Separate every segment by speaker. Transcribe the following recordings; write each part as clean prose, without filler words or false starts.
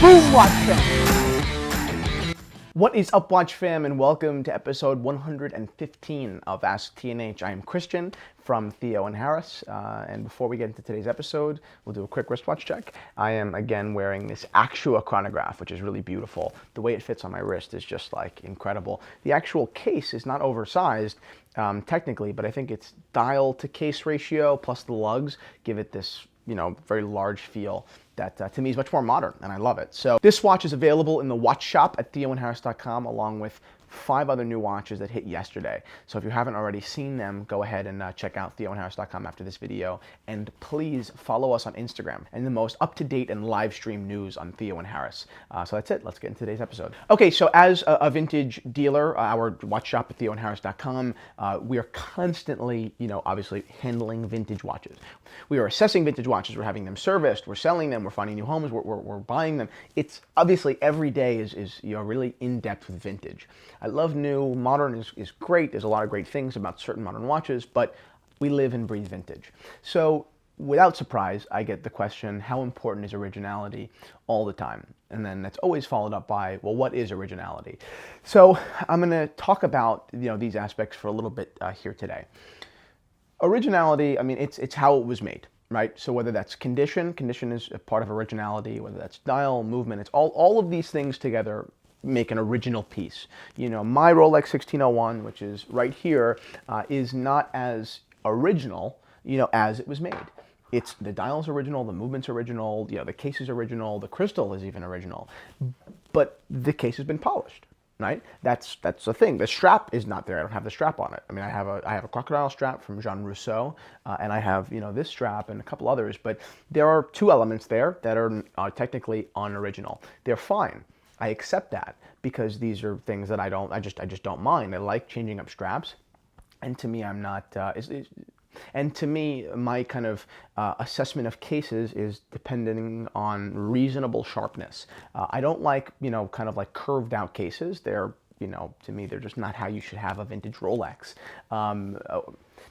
Speaker 1: Boom, Watch Fam! What is up, Watch Fam, and welcome to episode 115 of Ask TNH. I am Christian from Theo and Harris, and before we get into today's episode, we'll do a quick wristwatch check. I am, again, wearing this Actua chronograph, which is really beautiful. The way it fits on my wrist is just, like, incredible. The actual case is not oversized, technically, but I think it's dial to case ratio plus the lugs give it this, very large feel that to me is much more modern, and I love it. So this watch is available in the watch shop at theoandharris.com, along with 5 other new watches that hit yesterday. So if you haven't already seen them, go ahead and check out theoandharris.com after this video, and please follow us on Instagram and the most up-to-date and live stream news on Theo and Harris. So that's it. Let's get into today's episode. Okay, so as a vintage dealer, our watch shop at theoandharris.com, we are constantly, obviously handling vintage watches. We are assessing vintage watches. We're having them serviced. We're selling them. We're finding new homes. We're buying them. It's obviously every day is really in depth with vintage. I love new. Modern is great. There's a lot of great things about certain modern watches, but we live and breathe vintage. So without surprise, I get the question, how important is originality, all the time? And then that's always followed up by, well, what is originality? So I'm going to talk about these aspects for a little bit here today. Originality, I mean, it's how it was made, right? So whether that's condition is a part of originality, whether that's dial, movement, it's all of these things together make an original piece. My Rolex 1601, which is right here, is not as original, as it was made. It's the dial's original, the movement's original, the case is original, the crystal is even original, but the case has been polished. Right? That's the thing. The strap is not there. I don't have the strap on it. I mean, I have a crocodile strap from Jean Rousseau, and I have this strap and a couple others. But there are 2 elements there that are technically unoriginal. They're fine. I accept that because these are things that I just don't mind. I like changing up straps, and to me, I'm not. And to me, my kind of assessment of cases is depending on reasonable sharpness. I don't like, kind of like curved out cases. They're, to me, they're just not how you should have a vintage Rolex.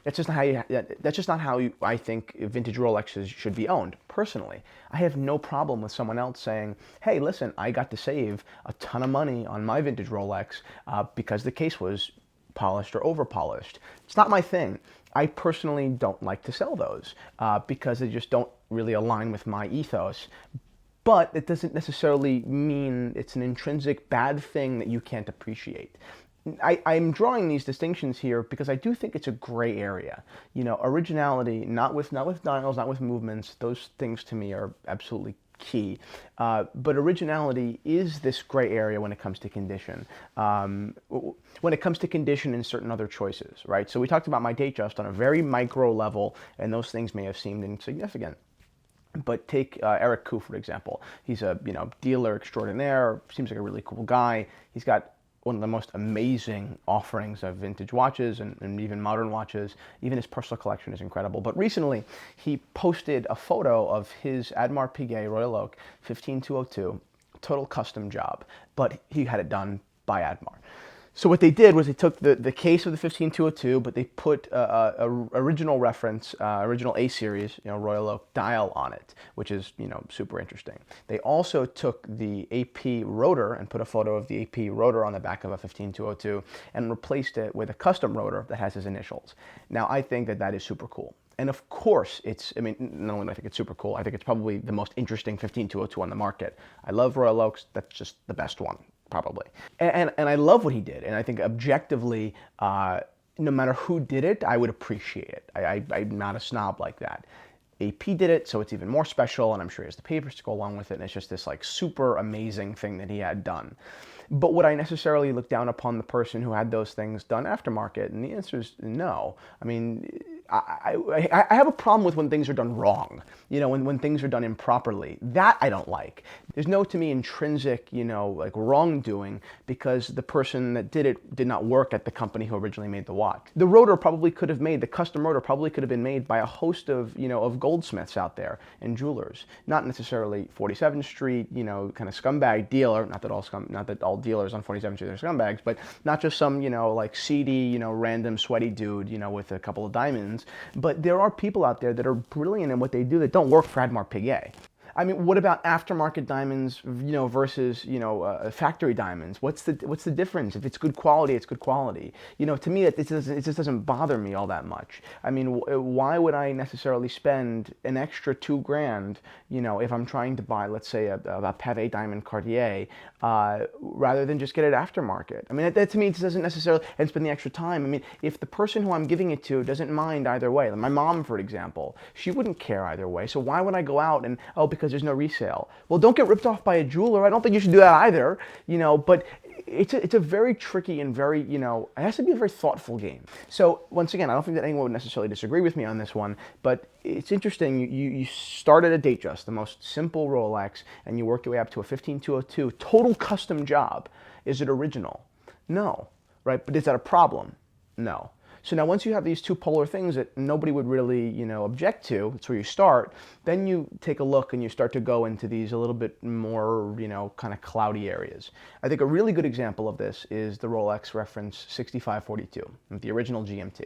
Speaker 1: That's just not how I think vintage Rolexes should be owned. Personally, I have no problem with someone else saying, hey, listen, I got to save a ton of money on my vintage Rolex because the case was polished or over polished. It's not my thing. I personally don't like to sell those because they just don't really align with my ethos. But it doesn't necessarily mean it's an intrinsic bad thing that you can't appreciate. I'm drawing these distinctions here because I do think it's a gray area. Originality, not with dials, not with movements, those things to me are absolutely key. But originality is this gray area when it comes to condition. When it comes to condition and certain other choices, right? So we talked about my date just on a very micro level, and those things may have seemed insignificant. But take Eric Koo, for example. He's a dealer extraordinaire, seems like a really cool guy. He's got one of the most amazing offerings of vintage watches and even modern watches. Even his personal collection is incredible. But recently, he posted a photo of his Audemars Piguet Royal Oak 15202, total custom job, but he had it done by Audemars. So what they did was they took the case of the 15202, but they put a original reference, original A series, Royal Oak dial on it, which is super interesting. They also took the AP rotor and put a photo of the AP rotor on the back of a 15202 and replaced it with a custom rotor that has his initials. Now I think that is super cool. And of course, not only do I think it's super cool, I think it's probably the most interesting 15202 on the market. I love Royal Oaks. That's just the best one, probably. And I love what he did. And I think objectively, no matter who did it, I would appreciate it. I'm not a snob like that. AP did it, so it's even more special, and I'm sure he has the papers to go along with it, and it's just this like super amazing thing that he had done. But would I necessarily look down upon the person who had those things done aftermarket? And the answer is no. I mean, I have a problem with when things are done wrong, when things are done improperly. That I don't like. There's no, to me, intrinsic, like wrongdoing because the person that did it did not work at the company who originally made the watch. The rotor probably could have made, the custom rotor probably could have been made by a host of, of goldsmiths out there and jewelers. Not necessarily 47th Street, kind of scumbag dealer. Not that all dealers on 47th Street are scumbags, but not just some, like seedy, random sweaty dude, with a couple of diamonds. But there are people out there that are brilliant in what they do that don't work for Audemars Piguet. I mean, what about aftermarket diamonds, versus, factory diamonds? What's the difference? If it's good quality, it's good quality. To me, it just doesn't bother me all that much. I mean, why would I necessarily spend an extra $2,000, if I'm trying to buy, let's say, a Pavé diamond Cartier, rather than just get it aftermarket? I mean, that to me, it doesn't necessarily, and spend the extra time. I mean, if the person who I'm giving it to doesn't mind either way, like my mom, for example, she wouldn't care either way. So why would I go out and, because there's no resale? Well, don't get ripped off by a jeweler. I don't think you should do that either, but it's a very tricky and very, it has to be a very thoughtful game. So once again, I don't think that anyone would necessarily disagree with me on this one, but it's interesting. You start at a Datejust, the most simple Rolex, and you work your way up to a 15202 total custom job. Is it original? No, right? But is that a problem? No. So now once you have these two polar things that nobody would really, object to, that's where you start, then you take a look and you start to go into these a little bit more, kind of cloudy areas. I think a really good example of this is the Rolex reference 6542, the original GMT.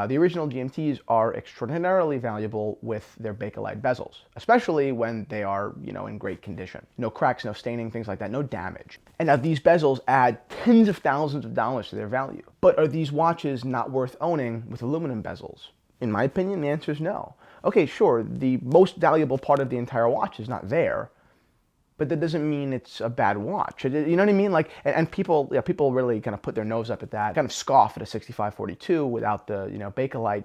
Speaker 1: The original GMTs are extraordinarily valuable with their Bakelite bezels, especially when they are, in great condition. No cracks, no staining, things like that, no damage. And now these bezels add tens of thousands of dollars to their value. But are these watches not worth owning with aluminum bezels? In my opinion, the answer is no. Okay, sure, the most valuable part of the entire watch is not there, but that doesn't mean it's a bad watch. You know what I mean? Like, and people really kind of put their nose up at that, kind of scoff at a 6542 without the, Bakelite.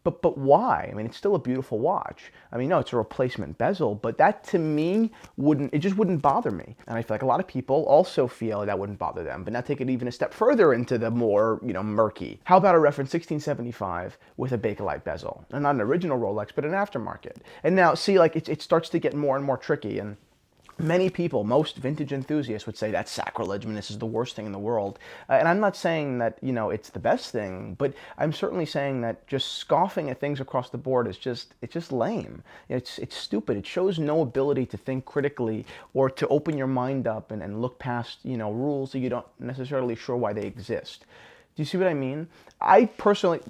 Speaker 1: But why? I mean, it's still a beautiful watch. I mean, no, it's a replacement bezel, but that to me just wouldn't bother me. And I feel like a lot of people also feel that wouldn't bother them, but now take it even a step further into the more, murky. How about a reference 1675 with a Bakelite bezel? And not an original Rolex, but an aftermarket. And now, see, like, it starts to get more and more tricky, and many people, most vintage enthusiasts would say that's sacrilege. I mean, this is the worst thing in the world. And I'm not saying that, it's the best thing, but I'm certainly saying that just scoffing at things across the board is it's just lame. It's stupid. It shows no ability to think critically or to open your mind up and look past, rules that you don't necessarily sure why they exist. Do you see what I mean? I personally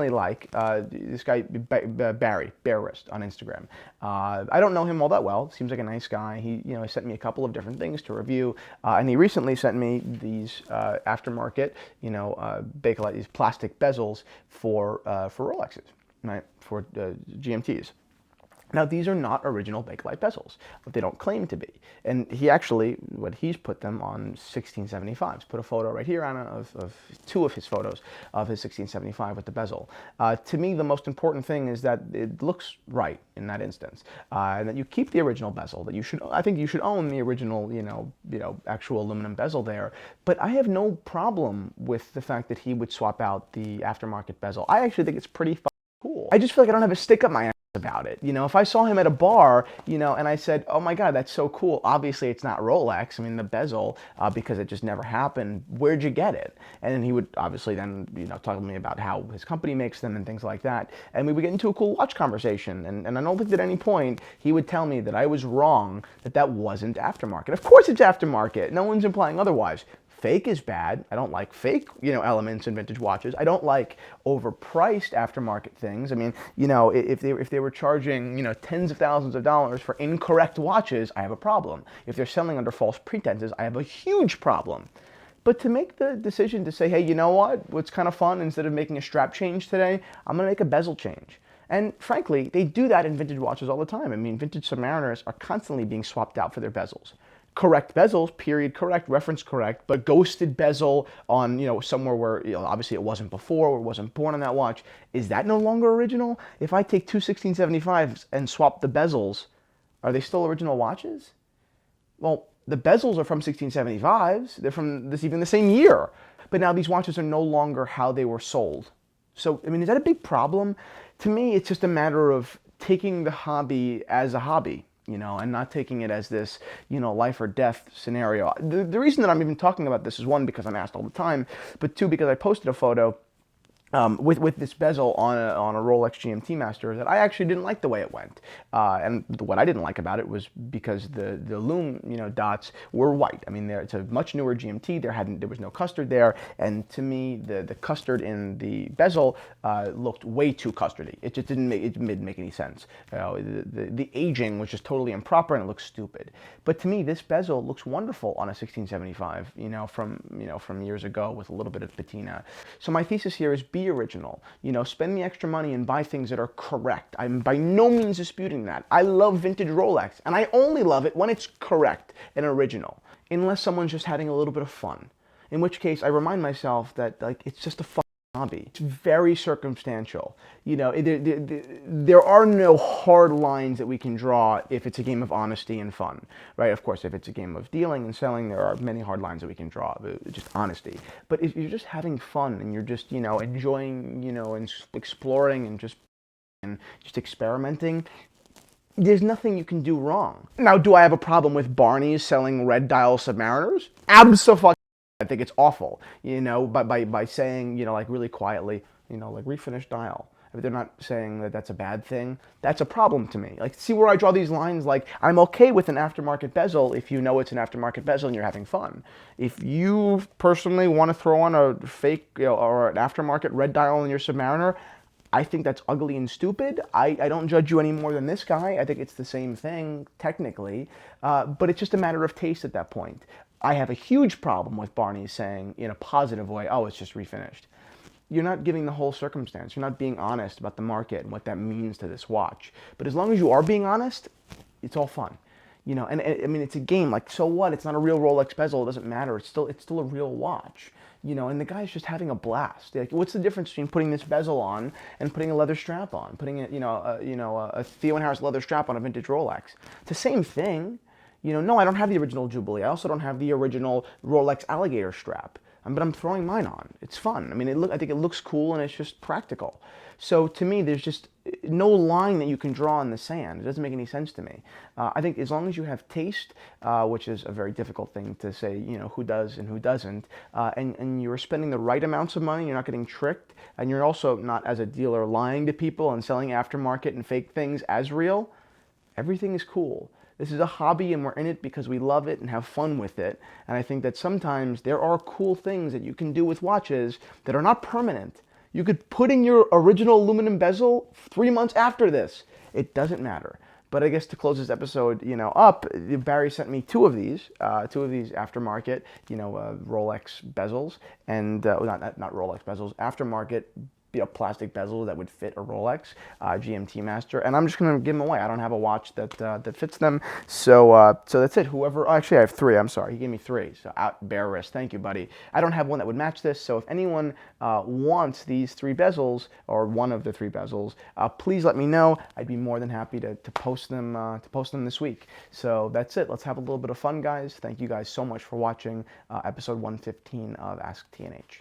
Speaker 1: like this guy, Barry, Bare Wrist, on Instagram. I don't know him all that well. Seems like a nice guy. He, sent me a couple of different things to review, and he recently sent me these aftermarket, Bakelite, these plastic bezels for Rolexes, right? For GMTs. Now, these are not original Bakelite bezels, but they don't claim to be. And he actually, he's put them on 1675s. Put a photo right here, Anna, of two of his photos of his 1675 with the bezel. To me, the most important thing is that it looks right in that instance, and that you keep the original bezel. I think you should own the original, actual aluminum bezel there. But I have no problem with the fact that he would swap out the aftermarket bezel. I actually think it's pretty cool. I just feel like I don't have a stick up my ass about it. If I saw him at a bar, and I said, oh my God, that's so cool. Obviously it's not Rolex. I mean, the bezel, because it just never happened. Where'd you get it? And then he would obviously then, talk to me about how his company makes them and things like that. And we would get into a cool watch conversation. And I don't think at any point he would tell me that I was wrong, that wasn't aftermarket. Of course it's aftermarket. No one's implying otherwise. Fake is bad. I don't like fake, elements in vintage watches. I don't like overpriced aftermarket things. I mean, if they were charging, tens of thousands of dollars for incorrect watches, I have a problem. If they're selling under false pretenses, I have a huge problem. But to make the decision to say, hey, you know what? What's kind of fun, instead of making a strap change today, I'm going to make a bezel change. And frankly, they do that in vintage watches all the time. I mean, vintage Submariners are constantly being swapped out for their bezels. Correct bezels, period correct, reference correct, but ghosted bezel on, somewhere where, obviously it wasn't before or wasn't born on that watch. Is that no longer original? If I take two 1675s and swap the bezels, are they still original watches? Well, the bezels are from 1675s. They're from even the same year. But now these watches are no longer how they were sold. So, I mean, is that a big problem? To me, it's just a matter of taking the hobby as a hobby. And not taking it as this, life or death scenario. The reason that I'm even talking about this is, one, because I'm asked all the time, but two, because I posted a photo with this bezel on a Rolex GMT Master, that I actually didn't like the way it went. And what I didn't like about it was because the lume, dots were white. I mean, it's a much newer GMT. There was no custard there, and to me, the custard in the bezel looked way too custardy. It just didn't make any sense. The aging was just totally improper, and it looked stupid. But to me, this bezel looks wonderful on a 1675. From years ago with a little bit of patina. So my thesis here is be original. Spend the extra money and buy things that are correct. I'm by no means disputing that. I love vintage Rolex, and I only love it when it's correct and original, unless someone's just having a little bit of fun. In which case, I remind myself that it's just a fun hobby. It's very circumstantial. There are no hard lines that we can draw if it's a game of honesty and fun, right? Of course, if it's a game of dealing and selling, there are many hard lines that we can draw, just honesty. But if you're just having fun and you're just, enjoying, and exploring and just experimenting, there's nothing you can do wrong. Now, do I have a problem with Barney's selling red dial Submariners? Absolutely. I think it's awful, by saying, really quietly, refinished dial. If they're not saying that that's a bad thing, that's a problem to me. See where I draw these lines? I'm okay with an aftermarket bezel if you know it's an aftermarket bezel and you're having fun. If you personally want to throw on a fake, or an aftermarket red dial in your Submariner, I think that's ugly and stupid. I don't judge you any more than this guy. I think it's the same thing, technically, but it's just a matter of taste at that point. I have a huge problem with Barney saying in a positive way, oh, it's just refinished. You're not giving the whole circumstance. You're not being honest about the market and what that means to this watch. But as long as you are being honest, it's all fun. And I mean, it's a game. So what? It's not a real Rolex bezel. It doesn't matter. It's still a real watch. And the guy's just having a blast. What's the difference between putting this bezel on and putting a leather strap on? Putting a Theo Harris leather strap on a vintage Rolex. It's the same thing. No, I don't have the original Jubilee. I also don't have the original Rolex alligator strap. But I'm throwing mine on. It's fun. I mean, I think it looks cool and it's just practical. So to me, there's just no line that you can draw in the sand. It doesn't make any sense to me. I think as long as you have taste, which is a very difficult thing to say, who does and who doesn't, and you're spending the right amounts of money, you're not getting tricked, and you're also not, as a dealer, lying to people and selling aftermarket and fake things as real, everything is cool. This is a hobby and we're in it because we love it and have fun with it. And I think that sometimes there are cool things that you can do with watches that are not permanent. You could put in your original aluminum bezel 3 months after this. It doesn't matter. But I guess to close this episode, up, Barry sent me two of these aftermarket, Rolex bezels, and not Rolex bezels, aftermarket plastic bezel that would fit a Rolex GMT Master, and I'm just gonna give them away. I don't have a watch that fits them, so that's it. Actually, I have three. I'm sorry, he gave me three. So bare wrist. Thank you, buddy. I don't have one that would match this. So if anyone wants these three bezels or one of the three bezels, please let me know. I'd be more than happy to post them this week. So that's it. Let's have a little bit of fun, guys. Thank you guys so much for watching episode 115 of Ask TNH.